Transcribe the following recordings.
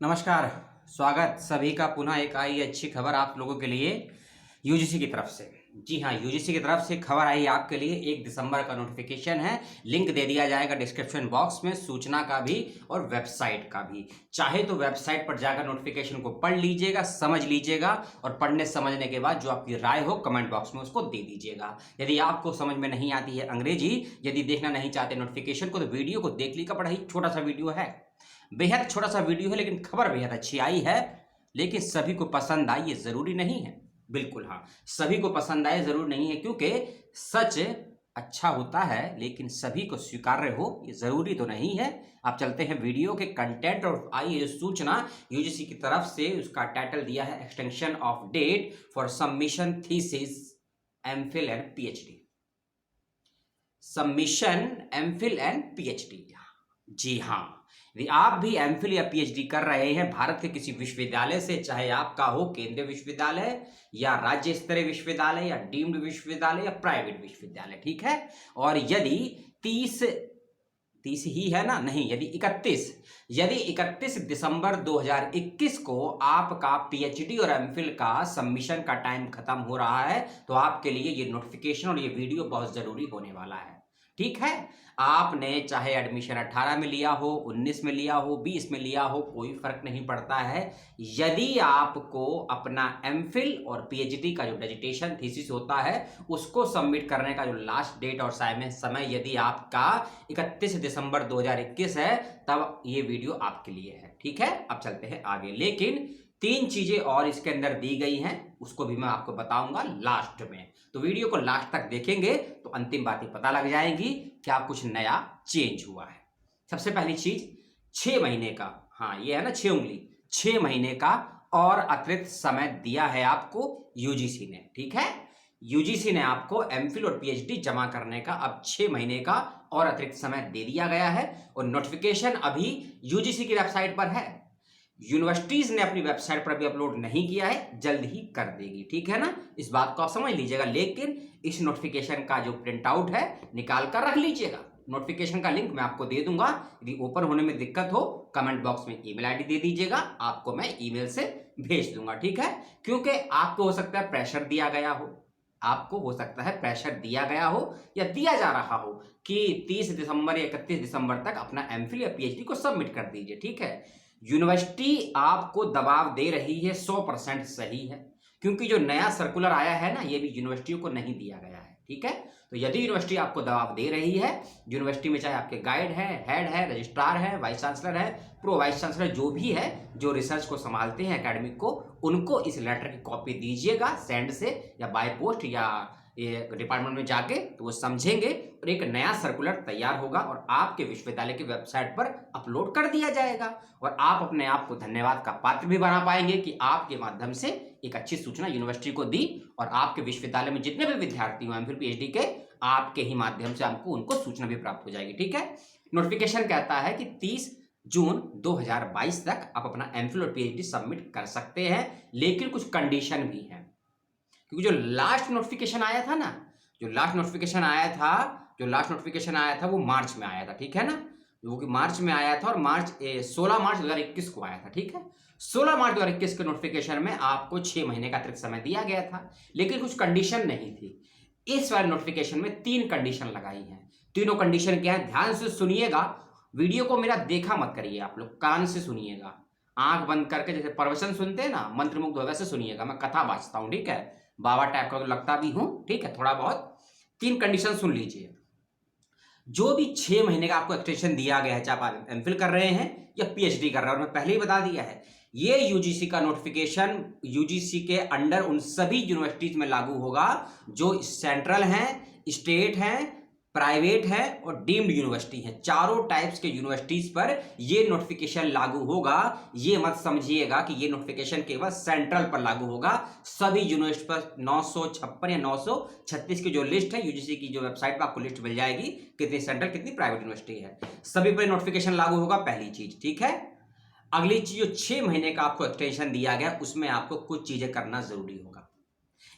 नमस्कार। स्वागत सभी का पुनः एक आई अच्छी खबर आप लोगों के लिए यूजीसी की तरफ से। जी हाँ, यूजीसी की तरफ से खबर आई आपके लिए। 1 दिसंबर का नोटिफिकेशन है। लिंक दे दिया जाएगा डिस्क्रिप्शन बॉक्स में, सूचना का भी और वेबसाइट का भी। चाहे तो वेबसाइट पर जाकर नोटिफिकेशन को पढ़ लीजिएगा, समझ लीजिएगा, और पढ़ने समझने के बाद जो आपकी राय हो कमेंट बॉक्स में उसको दे दीजिएगा। यदि आपको समझ में नहीं आती है अंग्रेजी, यदि देखना नहीं चाहते नोटिफिकेशन को, तो वीडियो को देख लीजिएगा। बड़ा ही छोटा सा वीडियो है, बेहद छोटा सा वीडियो है, लेकिन खबर बेहद अच्छी आई है। लेकिन सभी को पसंद आई ये जरूरी नहीं है। बिल्कुल हाँ, सभी को पसंद आए जरूर नहीं है, क्योंकि सच अच्छा होता है लेकिन सभी को स्वीकार्य हो ये जरूरी तो नहीं है। आप चलते हैं वीडियो के कंटेंट और आई सूचना यूजीसी की तरफ से। उसका टाइटल दिया है extension of date for submission thesis MPhil and PhD. Submission MPhil and PhD. जी हाँ, यदि आप भी एमफिल या पीएचडी कर रहे हैं भारत के किसी विश्वविद्यालय से, चाहे आपका हो केंद्रीय विश्वविद्यालय या राज्य स्तरीय विश्वविद्यालय या डीम्ड विश्वविद्यालय या प्राइवेट विश्वविद्यालय, ठीक है। और यदि 30 ही है ना, नहीं, यदि 31 दिसंबर 2021 को आपका पीएचडी और एमफिल का सबमिशन का टाइम खत्म हो रहा है, तो आपके लिए ये नोटिफिकेशन और ये वीडियो बहुत जरूरी होने वाला है, ठीक है। आपने चाहे एडमिशन 18 में लिया हो, 19 में लिया हो, 20 में लिया हो, कोई फर्क नहीं पड़ता है। यदि आपको अपना एमफिल और पीएचडी का जो डिसर्टेशन थीसिस होता है उसको सबमिट करने का जो लास्ट डेट और समय यदि आपका 31 दिसंबर 2021 है, तब ये वीडियो आपके लिए है, ठीक है। अब चलते हैं आगे। लेकिन 3 चीजें और इसके अंदर दी गई हैं, उसको भी मैं आपको बताऊंगा लास्ट में। तो वीडियो को लास्ट तक देखेंगे तो अंतिम बातें पता लग जाएंगी, क्या कुछ नया चेंज हुआ है। सबसे पहली चीज, 6 महीने का, हाँ ये है ना 6 उंगली, 6 महीने का और अतिरिक्त समय दिया है आपको यूजीसी ने, ठीक है। यूजीसी ने आपको एमफिल और पीएचडी जमा करने का अब 6 महीने का और अतिरिक्त समय दे दिया गया है। और नोटिफिकेशन अभी यूजीसी की वेबसाइट पर है, यूनिवर्सिटीज ने अपनी वेबसाइट पर अभी अपलोड नहीं किया है, जल्द ही कर देगी, ठीक है ना। इस बात को आप समझ लीजिएगा। लेकिन इस नोटिफिकेशन का जो प्रिंट आउट है निकाल कर रख लीजिएगा। नोटिफिकेशन का लिंक मैं आपको दे दूंगा। यदि ओपन होने में दिक्कत हो कमेंट बॉक्स में ईमेल आईडी दे दीजिएगा, आपको मैं ईमेल से भेज दूंगा, ठीक है। क्योंकि आपको हो सकता है प्रेशर दिया गया हो, आपको हो सकता है प्रेशर दिया गया हो या दिया जा रहा हो कि 30 दिसंबर या 31 दिसंबर तक अपना एमफिल या पीएचडी को सबमिट कर दीजिए, ठीक है। यूनिवर्सिटी आपको दबाव दे रही है, 100% सही है, क्योंकि जो नया सर्कुलर आया है ना, ये भी यूनिवर्सिटियों को नहीं दिया गया है, ठीक है। तो यदि यूनिवर्सिटी आपको दबाव दे रही है, यूनिवर्सिटी में चाहे आपके गाइड है, हेड है, रजिस्ट्रार है, वाइस चांसलर है, प्रो वाइस चांसलर, जो भी है, जो रिसर्च को संभालते हैं एकेडमिक को, उनको इस लेटर की कॉपी दीजिएगा सेंड से या बाय पोस्ट या ये डिपार्टमेंट में जाके, तो वो समझेंगे और एक नया सर्कुलर तैयार होगा और आपके विश्वविद्यालय की वेबसाइट पर अपलोड कर दिया जाएगा। और आप अपने आप को धन्यवाद का पात्र भी बना पाएंगे कि आपके माध्यम से एक अच्छी सूचना यूनिवर्सिटी को दी, और आपके विश्वविद्यालय में जितने भी विद्यार्थी हो एमफिल पीएचडी के, आपके ही माध्यम से आपको उनको सूचना भी प्राप्त हो जाएगी, ठीक है। नोटिफिकेशन कहता है कि 30 जून 2022 तक आप अपना एमफिल और पीएचडी सबमिट कर सकते हैं, लेकिन कुछ कंडीशन भी है। क्योंकि जो लास्ट नोटिफिकेशन आया था ना, जो लास्ट नोटिफिकेशन आया था वो मार्च में आया था, ठीक है ना। वो कि मार्च में आया था और 16 मार्च 2021 को आया था, ठीक है। 16 मार्च 2021 के नोटिफिकेशन में आपको 6 महीने का अतिरिक्त समय दिया गया था, लेकिन कुछ कंडीशन नहीं थी। इस वाले नोटिफिकेशन में 3 कंडीशन लगाई हैं। तीनों कंडीशन क्या है, ध्यान से सुनिएगा। वीडियो को मेरा देखा मत करिए, आप लोग कान से सुनिएगा, आंख बंद करके, जैसे प्रवचन सुनते हैं ना मंत्रमुग्ध, वैसे सुनिएगा। मैं कथा बांचता हूं, ठीक है, बाबा टाइप का तो लगता भी हूं, ठीक है, थोड़ा बहुत। 3 कंडीशन सुन लीजिए। जो भी 6 महीने का आपको एक्सटेंशन दिया गया है, चाहे आप एमफिल कर रहे हैं या पीएचडी कर रहे हैं, और मैं पहले ही बता दिया है, ये यूजीसी का नोटिफिकेशन यूजीसी के अंडर उन सभी यूनिवर्सिटीज में लागू होगा जो सेंट्रल हैं, स्टेट हैं, प्राइवेट है और डीम्ड यूनिवर्सिटी है। चारों टाइप्स के यूनिवर्सिटीज पर ये नोटिफिकेशन लागू होगा। ये मत समझिएगा कि ये नोटिफिकेशन केवल सेंट्रल पर लागू होगा। सभी यूनिवर्सिटी पर 956 या 936 की जो लिस्ट है यूजीसी की जो वेबसाइट पर आपको लिस्ट मिल जाएगी, कितनी सेंट्रल कितनी प्राइवेट यूनिवर्सिटी है, सभी पर नोटिफिकेशन लागू होगा, पहली चीज, ठीक है। अगली चीज, जो 6 महीने का आपको एक्सटेंशन दिया गया उसमें आपको कुछ चीजें करना जरूरी होगा।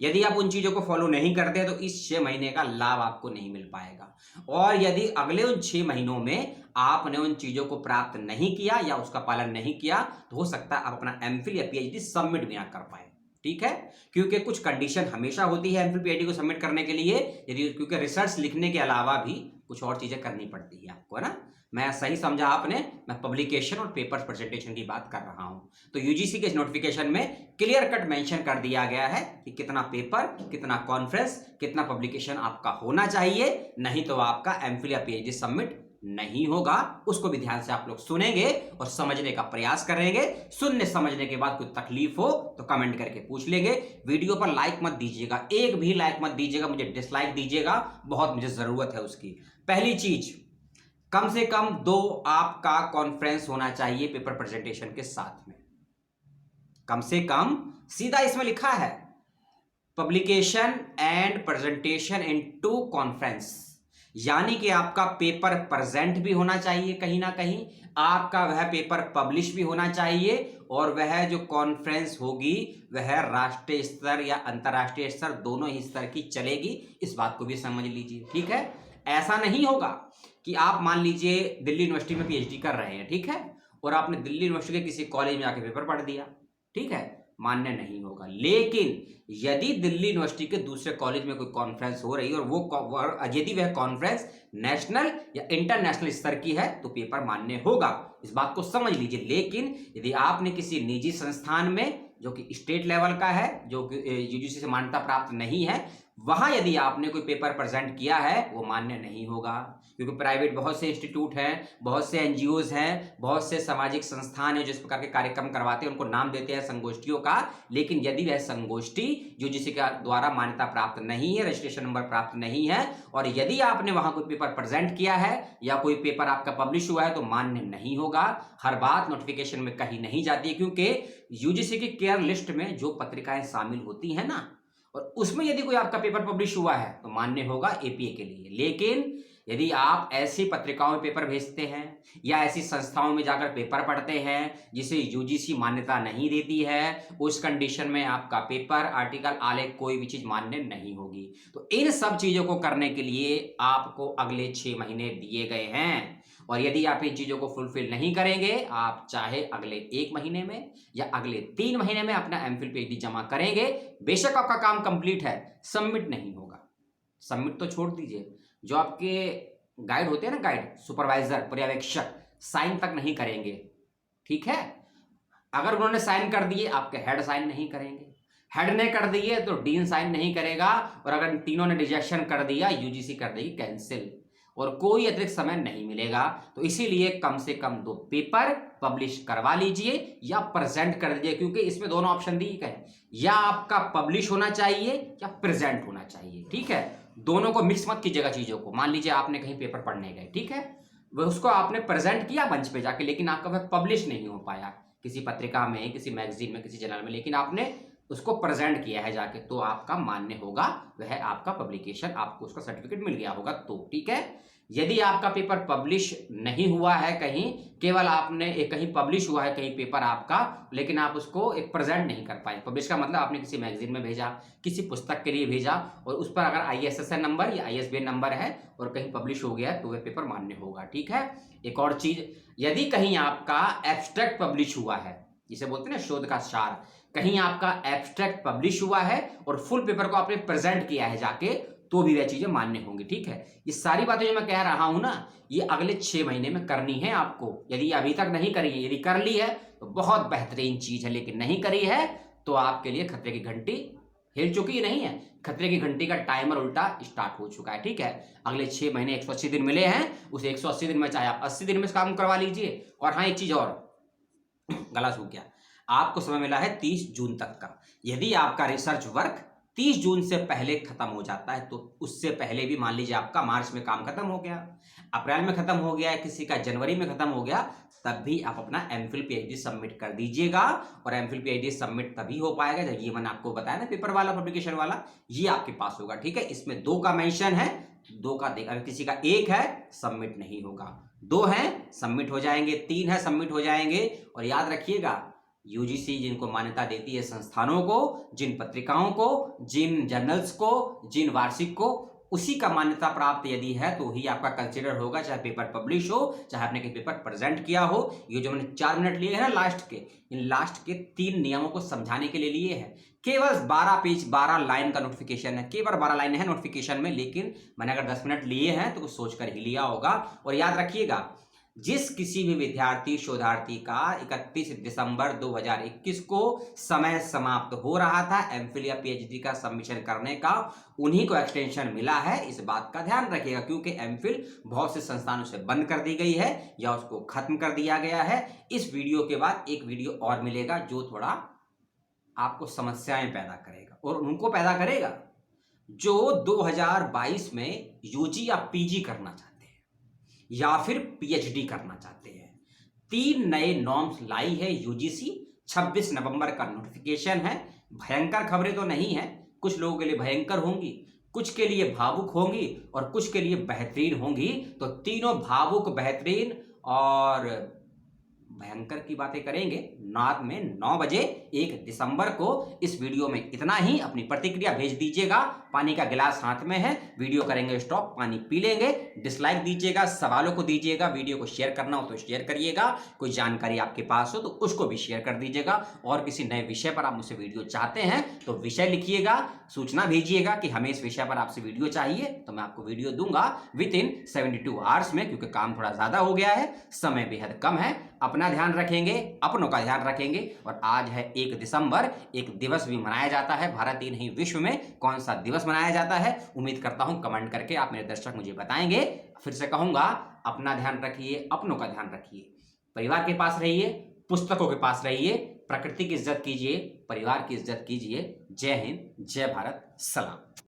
यदि आप उन चीजों को फॉलो नहीं करते तो इस 6 महीने का लाभ आपको नहीं मिल पाएगा। और यदि अगले उन 6 महीनों में आपने उन चीजों को प्राप्त नहीं किया या उसका पालन नहीं किया तो हो सकता है आप अपना एमफिल या पीएचडी सबमिट भी ना कर पाए। ठीक है, क्योंकि कुछ कंडीशन हमेशा होती है एमफिल पीएचडी को सबमिट करने के लिए, यदि क्योंकि रिसर्च लिखने के अलावा भी कुछ और चीजें करनी पड़ती है आपको, है ना। मैं सही समझा आपने, मैं पब्लिकेशन और पेपर प्रेजेंटेशन की बात कर रहा हूं। तो यूजीसी के इस नोटिफिकेशन में क्लियर कट मेंशन कर दिया गया है कि कितना पेपर, कितना कॉन्फ्रेंस, कितना पब्लिकेशन आपका होना चाहिए, नहीं तो आपका एमफिल या पीएचडी सबमिट नहीं होगा। उसको भी ध्यान से आप लोग सुनेंगे और समझने का प्रयास करेंगे। सुनने समझने के बाद कोई तकलीफ हो तो कमेंट करके पूछ लेंगे। वीडियो पर लाइक मत दीजिएगा, एक भी लाइक मत दीजिएगा, मुझे डिसलाइक दीजिएगा, बहुत मुझे जरूरत है उसकी। पहली चीज, कम से कम 2 आपका कॉन्फ्रेंस होना चाहिए पेपर प्रेजेंटेशन के साथ में, कम से कम। सीधा इसमें लिखा है publication and presentation in 2 conference, यानी कि आपका पेपर प्रेजेंट भी होना चाहिए कहीं ना कहीं, आपका वह पेपर पब्लिश भी होना चाहिए, और वह जो कॉन्फ्रेंस होगी वह राष्ट्रीय स्तर या अंतर्राष्ट्रीय स्तर दोनों ही स्तर की चलेगी। इस बात को भी समझ लीजिए। ठीक है, ऐसा नहीं होगा कि आप मान लीजिए दिल्ली यूनिवर्सिटी में पीएचडी कर रहे हैं, ठीक है, और आपने दिल्ली यूनिवर्सिटी के किसी कॉलेज में आके पेपर पढ़ दिया, ठीक है, मान्य नहीं होगा। लेकिन यदि दिल्ली यूनिवर्सिटी के दूसरे कॉलेज में कोई कॉन्फ्रेंस हो रही है और यदि वह कॉन्फ्रेंस नेशनल या इंटरनेशनल स्तर की है तो पेपर मान्य होगा, इस बात को समझ लीजिए। लेकिन यदि आपने किसी निजी संस्थान में जो कि स्टेट लेवल का है, जो कि यूजीसी से मान्यता प्राप्त नहीं है, वहां यदि आपने कोई पेपर प्रेजेंट किया है वो मान्य नहीं होगा, क्योंकि प्राइवेट बहुत से इंस्टीट्यूट हैं, बहुत से एनजीओज हैं, बहुत से सामाजिक संस्थान हैं जो इस प्रकार के कार्यक्रम करवाते हैं, उनको नाम देते हैं संगोष्ठियों का। लेकिन यदि वह संगोष्ठी यूजीसी के द्वारा मान्यता प्राप्त नहीं है, रजिस्ट्रेशन नंबर प्राप्त नहीं है, और यदि आपने वहां कोई पेपर प्रेजेंट किया है या कोई पेपर आपका पब्लिश हुआ है तो मान्य नहीं होगा। हर बात नोटिफिकेशन में कहीं नहीं जाती, क्योंकि यूजीसी की केयर लिस्ट में जो पत्रिकाएं शामिल होती है ना, और उसमें यदि कोई आपका पेपर पब्लिश हुआ है तो मान्य होगा एपीए के लिए। लेकिन यदि आप ऐसी पत्रिकाओं में पेपर भेजते हैं या ऐसी संस्थाओं में जाकर पेपर पढ़ते हैं जिसे यूजीसी मान्यता नहीं देती है, उस कंडीशन में आपका पेपर, आर्टिकल, आलेख, कोई भी चीज मान्य नहीं होगी। तो इन सब चीजों को करने के लिए आपको अगले 6 महीने दिए गए हैं, और यदि आप इन चीजों को फुलफिल नहीं करेंगे, आप चाहे अगले 1 महीने में या अगले 3 महीने में अपना एमफिल पीएचडी जमा करेंगे, बेशक आपका काम कंप्लीट है, सबमिट नहीं होगा। सबमिट तो छोड़ दीजिए, जो आपके गाइड होते हैं ना, गाइड, सुपरवाइजर, पर्यवेक्षक, साइन तक नहीं करेंगे। ठीक है, अगर उन्होंने साइन कर दिए, आपके हेड साइन नहीं करेंगे, हेड ने कर दिए तो डीन साइन नहीं करेगा, और अगर तीनों ने रिजेक्शन कर दिया, यूजीसी कर देगी कैंसिल, और कोई अतिरिक्त समय नहीं मिलेगा। तो इसीलिए कम से कम 2 पेपर पब्लिश करवा लीजिए या प्रेजेंट कर दीजिए, क्योंकि इसमें दोनों ऑप्शन दिए गए, या आपका पब्लिश होना चाहिए या प्रेजेंट होना चाहिए। ठीक है, दोनों को मिक्स मत कीजिएगा चीजों को। मान लीजिए आपने कहीं पेपर पढ़ने गए, ठीक है, वह उसको आपने प्रेजेंट किया मंच पे जाके, लेकिन आपका वह पब्लिश नहीं हो पाया किसी पत्रिका में, किसी मैगजीन में, किसी जर्नल में, लेकिन आपने उसको प्रेजेंट किया है जाके, तो आपका मान्य होगा, वह आपका पब्लिकेशन, आपको उसका सर्टिफिकेट मिल गया होगा। तो ठीक है, यदि आपका पेपर पब्लिश नहीं हुआ है कहीं, केवल आपने एक कहीं पब्लिश हुआ है कहीं पेपर आपका, लेकिन आप उसको एक प्रेजेंट नहीं कर पाए, पब्लिश का मतलब आपने किसी मैगजीन में भेजा, किसी पुस्तक के लिए भेजा, और उस पर अगर ISSN नंबर या ISBN नंबर है और कहीं पब्लिश हो गया तो वह पेपर मान्य होगा। ठीक है, एक और चीज, यदि कहीं आपका एब्स्ट्रैक्ट पब्लिश हुआ है, जिसे बोलते हैं ना शोध का सार, कहीं आपका एब्स्ट्रैक्ट पब्लिश हुआ है और फुल पेपर को आपने प्रेजेंट किया है जाके, तो भी वह चीजें मान्य होंगी। ठीक है, ये सारी बातें जो मैं कह रहा हूं ना, ये अगले 6 महीने में करनी है आपको। यदि अभी तक नहीं करी है, यदि कर ली है तो बहुत बेहतरीन चीज है, लेकिन नहीं करी है तो आपके लिए खतरे की घंटी हिल चुकी है, नहीं है, खतरे की घंटी का टाइमर उल्टा स्टार्ट हो चुका है। ठीक है, अगले 6 महीने 180 दिन मिले हैं, उस 180 दिन में चाहे आप 80 दिन में काम करवा लीजिए। और हाँ, एक चीज और, गला सूख गया, आपको समय मिला है 30 जून तक का। यदि आपका रिसर्च वर्क 30 जून से पहले खत्म हो जाता है, तो उससे पहले भी मान लीजिए आपका मार्च में काम खत्म हो गया, अप्रैल में खत्म हो गया, किसी का जनवरी में खत्म हो गया, तब भी आप अपना एमफिल पीएचडी सबमिट कर दीजिएगा। और एमफिल पीएचडी सबमिट तभी हो पाएगा जब ये मैंने आपको बताया ना पेपर वाला, पब्लिकेशन वाला, ये आपके पास होगा। ठीक है, इसमें 2 का मेंशन है, 2 का अगर किसी का 1 है सबमिट नहीं होगा, 2 है सबमिट हो जाएंगे, 3 है सबमिट हो जाएंगे। और याद रखिएगा, यूजीसी जिनको मान्यता देती है, संस्थानों को, जिन पत्रिकाओं को, जिन जर्नल्स को, जिन वार्षिक को, उसी का मान्यता प्राप्त यदि है तो ही आपका कंसिडर होगा, चाहे पेपर पब्लिश हो, चाहे आपने कोई पेपर प्रेजेंट किया हो। ये जो मैंने 4 मिनट लिए हैं ना लास्ट के, इन लास्ट के 3 नियमों को समझाने के लिए लिए हैं। केवल 12 पेज 12 लाइन का नोटिफिकेशन है, केवल 12 लाइन है नोटिफिकेशन में, लेकिन मैंने अगर 10 मिनट लिए हैं तो कुछ सोचकर ही लिया होगा। और याद रखिएगा, जिस किसी भी विद्यार्थी शोधार्थी का 31 दिसंबर 2021 को समय समाप्त हो रहा था एमफिल या पीएचडी का सबमिशन करने का, उन्हीं को एक्सटेंशन मिला है। इस बात का ध्यान रखिएगा, क्योंकि एमफिल बहुत से संस्थानों से बंद कर दी गई है या उसको खत्म कर दिया गया है। इस वीडियो के बाद एक वीडियो और मिलेगा जो थोड़ा आपको समस्याएं पैदा करेगा, और उनको पैदा करेगा जो 2022 में यूजी या पीजी करना चाहते हैं या फिर पीएचडी करना चाहते हैं। 3 नए नॉर्म्स लाई है यूजीसी, 26 नवंबर का नोटिफिकेशन है। भयंकर खबरें तो नहीं है, कुछ लोगों के लिए भयंकर होंगी, कुछ के लिए भावुक होंगी और कुछ के लिए बेहतरीन होंगी। तो तीनों भावुक, बेहतरीन और भयंकर की बातें करेंगे रात में 9 बजे 1 दिसंबर को। इस वीडियो में इतना ही। अपनी प्रतिक्रिया भेज दीजिएगा। पानी का गिलास हाथ में है, वीडियो करेंगे स्टॉप, पानी पी लेंगे। डिसलाइक दीजिएगा, सवालों को दीजिएगा, वीडियो को शेयर करना हो तो शेयर करिएगा, कोई जानकारी आपके पास हो तो उसको भी शेयर कर दीजिएगा। और किसी नए विषय पर आप मुझसे वीडियो चाहते हैं तो विषय लिखिएगा, सूचना भेजिएगा कि हमें इस विषय पर आपसे वीडियो चाहिए, तो मैं आपको वीडियो दूंगा विद इन 72 आवर्स में, क्योंकि काम थोड़ा ज्यादा हो गया है, समय बेहद कम है। अपना ध्यान रखेंगे, अपनों का ध्यान रखेंगे। और आज है 1 दिसंबर, एक दिवस भी मनाया जाता है, भारत ही नहीं विश्व में कौन सा दिवस मनाया जाता है, उम्मीद करता हूं कमेंट करके आप मेरे दर्शक मुझे बताएंगे। फिर से कहूंगा, अपना ध्यान रखिए, अपनों का ध्यान रखिए, परिवार के पास रहिए, पुस्तकों के पास रहिए, प्रकृति की इज्जत कीजिए, परिवार की इज्जत कीजिए। जय हिंद, जय भारत, सलाम।